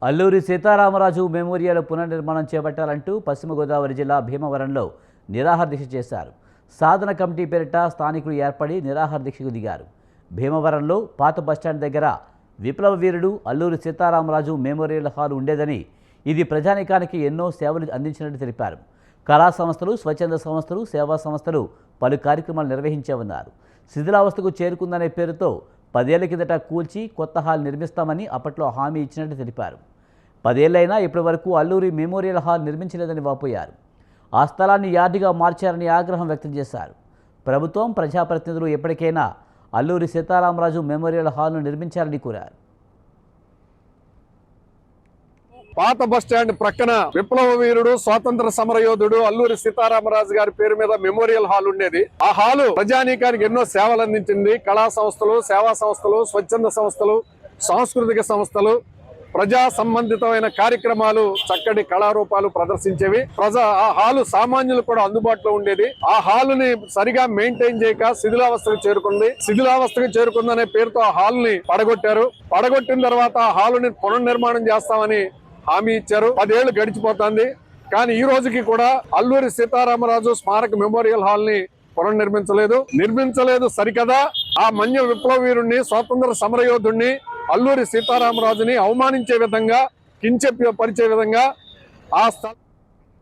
Alluri Sitaramaraju memorial పునర్నిర్మాణం చేపట్టాలంటూ పశ్చిమ గోదావరి జిల్లా భీమవరంలో నిరాహార దీక్ష చేశారు. సాధన కమిటీ పేరిట స్థానికులు ఏర్పడి నిరాహార దీక్షకు దిగారు. భీమవరంలో పాత బస్టాండ్ దగ్గర విప్లవ వీరుడు అల్లూరి సీతారామరాజు మెమోరియల్ హాల్ ఉండేదని, ఇది ప్రజానీకానికి ఎన్నో సేవలు అందించినట్టు తెలిపారు. కళా సంస్థలు, స్వచ్ఛంద సంస్థలు, సేవా సంస్థలు పలు కార్యక్రమాలు నిర్వహించామన్నారు. శిథిలావస్థకు చేరుకుందనే పేరుతో 10 ఏళ్ల కిందట కూల్చి కొత్త హాల్ నిర్మిస్తామని అప్పట్లో హామీ ఇచ్చినట్టు తెలిపారు. 10 ఏళ్లైనా ఇప్పటి వరకు అల్లూరి మెమోరియల్ హాల్ నిర్మించలేదని వాపోయారు. ఆ స్థలాన్ని యార్డుగా మార్చారని ఆగ్రహం వ్యక్తం చేశారు. ప్రభుత్వం, ప్రజాప్రతినిధులు ఎప్పటికైనా అల్లూరి సీతారామరాజు మెమోరియల్ హాల్ను నిర్మించాలని కోరారు. పాత బస్టాండ్ ప్రక్కన విప్లవ వీరుడు, స్వాతంత్ర సమరయోధుడు అల్లూరి సీతారామరాజు గారి పేరు మీద మెమోరియల్ హాల్ ఉండేది. ఆ హాలు ప్రజానీకానికి ఎన్నో సేవలు అందించింది. కళా సంస్థలు, సేవా సంస్థలు, స్వచ్ఛంద సంస్థలు, సాంస్కృతిక సంస్థలు, ప్రజా సంబంధితమైన కార్యక్రమాలు, చక్కటి కళారూపాలు ప్రదర్శించేవి. ఆ హాలు సామాన్యులు కూడా అందుబాటులో ఉండేది. ఆ హాలుని సరిగా మెయింటైన్ చేయక శిథిలావస్థకు చేరుకుంది. శిథిలావస్థకు చేరుకుందనే పేరుతో ఆ హాలుని పడగొట్టారు. పడగొట్టిన తర్వాత ఆ హాలుని పునర్నిర్మాణం చేస్తామని హామీ ఇచ్చారు. 10 ఏళ్లు గడిచిపోతుంది. కానీ ఈ రోజుకి కూడా అల్లూరి సీతారామరాజు స్మారక మెమోరియల్ హాల్ ని నిర్మించలేదు సరికదా, ఆ మన్య విప్లవ వీరుణ్ణి, స్వాతంత్ర సమరయోధుణ్ణి అల్లూరి సీతారామరాజుని అవమానించే విధంగా, కించపరిచే విధంగా ఆ